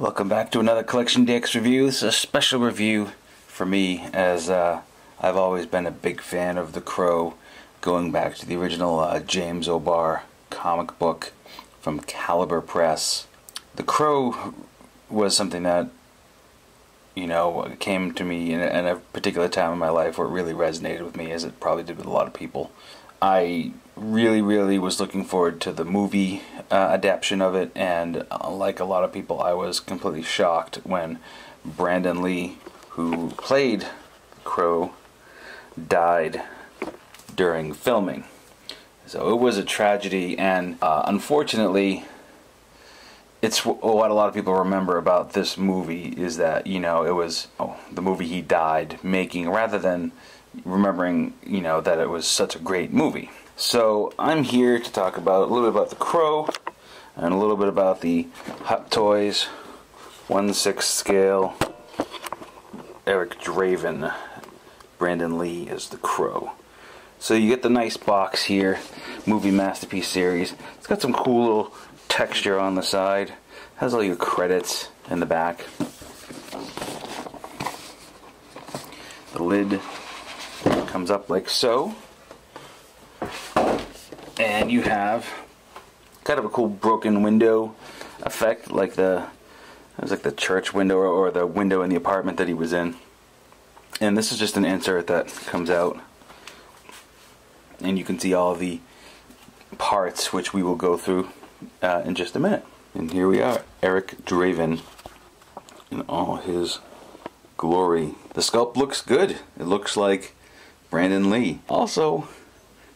Welcome back to another CollectionDX review. This is a special review for me, as I've always been a big fan of The Crow, going back to the original James O'Barr comic book from Caliber Press. The Crow was something that, you know, came to me in a particular time in my life where it really resonated with me, as it probably did with a lot of people. I really was looking forward to the movie adaptation of it, and like a lot of people, I was completely shocked when Brandon Lee, who played Crow, died during filming. So it was a tragedy, and unfortunately, it's what a lot of people remember about this movie is that, you know, it was the movie he died making, rather than remembering, you know, that it was such a great movie. So I'm here to talk about a little bit about The Crow and a little bit about the Hot Toys 1/6 scale Eric Draven. Brandon Lee is The Crow. So you get the nice box here, Movie Masterpiece Series. It's got some cool little texture on the side. Has all your credits in the back. The lid comes up like so, and you have kind of a cool broken window effect, like it was like the church window or the window in the apartment that he was in. And this is just an insert that comes out, and you can see all the parts, which we will go through in just a minute. And here we are, Eric Draven in all his glory. The sculpt looks good. It looks like Brandon Lee. Also,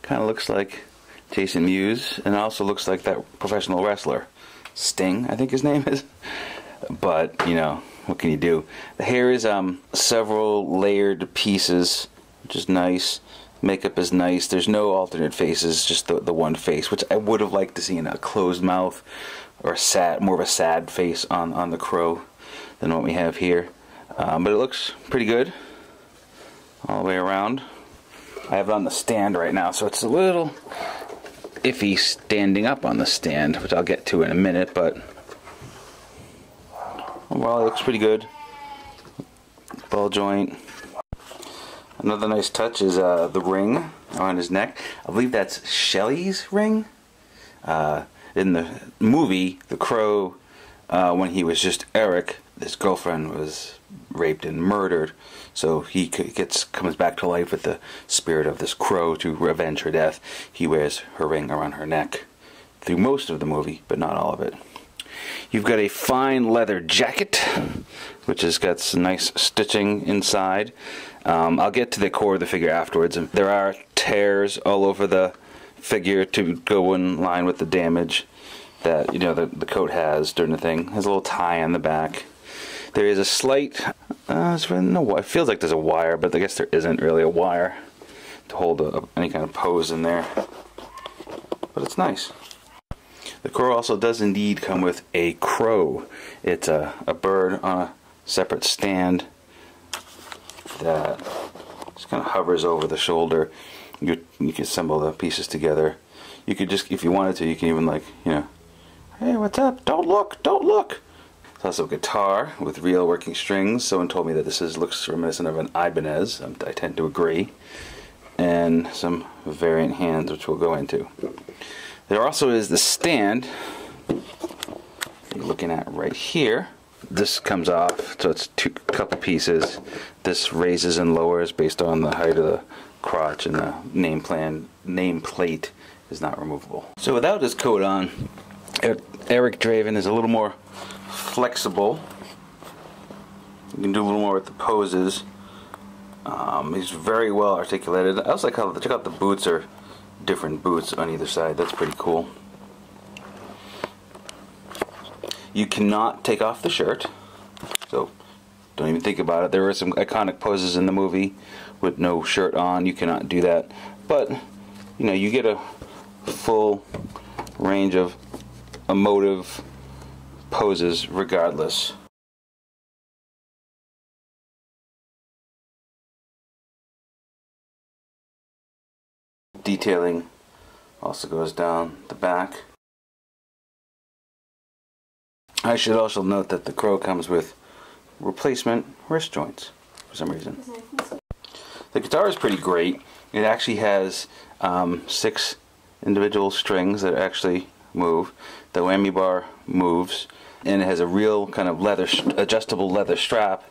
kind of looks like Jason Mewes, and also looks like that professional wrestler, Sting, I think his name is. But, you know, what can you do? The hair is several layered pieces, which is nice. Makeup is nice. There's no alternate faces, just the one face, which I would have liked to see in a closed mouth or more of a sad face on the Crow than what we have here. But it looks pretty good all the way around. I have it on the stand right now, so it's a little iffy standing up on the stand, which I'll get to in a minute, but overall it looks pretty good. Ball joint. Another nice touch is the ring around his neck. I believe that's Shelley's ring. In the movie, The Crow, when he was just Eric, his girlfriend was raped and murdered, so he comes back to life with the spirit of this crow to revenge her death. He wears her ring around her neck through most of the movie, but not all of it. You've got a fine leather jacket, which has got some nice stitching inside. I'll get to the core of the figure afterwards. There are tears all over the figure to go in line with the damage that, you know, the coat has during the thing. Has a little tie on the back. There is a slight, it feels like there's a wire, but I guess there isn't really a wire to hold any kind of pose in there. But it's nice. The Crow also does indeed come with a crow. It's a bird on a separate stand that just kind of hovers over the shoulder. You can assemble the pieces together. You could just, if you wanted to, you can even, like, you know, hey, what's up? Don't look, don't look. It's also a guitar with real working strings. Someone told me that this looks reminiscent of an Ibanez. I tend to agree. And some variant hands, which we'll go into. There also is the stand you're looking at right here. This comes off, so it's a couple pieces. This raises and lowers based on the height of the crotch, and the nameplate is not removable. So without his coat on, Eric Draven is a little more flexible. You can do a little more with the poses. He's very well articulated. I also like how, check out the boots, are different boots on either side. That's pretty cool. You cannot take off the shirt, so don't even think about it. There are some iconic poses in the movie with no shirt on. You cannot do that, but you know, you get a full range of emotive poses regardless. Detailing also goes down the back. I should also note that the Crow comes with replacement wrist joints for some reason. The guitar is pretty great. It actually has 6 individual strings that actually move. The whammy bar moves, and it has a real kind of adjustable leather strap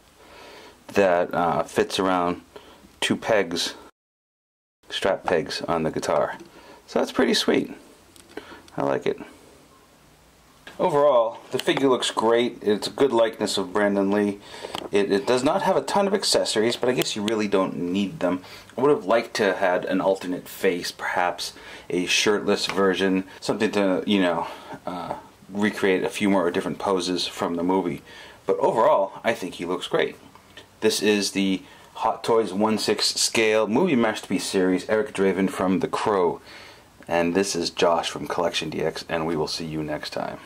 that fits around 2 pegs, strap pegs on the guitar. So that's pretty sweet. I like it. Overall, the figure looks great. It's a good likeness of Brandon Lee. It does not have a ton of accessories, but I guess you really don't need them. I would have liked to have had an alternate face, perhaps a shirtless version, something to, you know, recreate a few more different poses from the movie. But overall, I think he looks great. This is the Hot Toys 1/6 scale movie masterpiece series, Eric Draven from The Crow. And this is Josh from CollectionDX, and we will see you next time.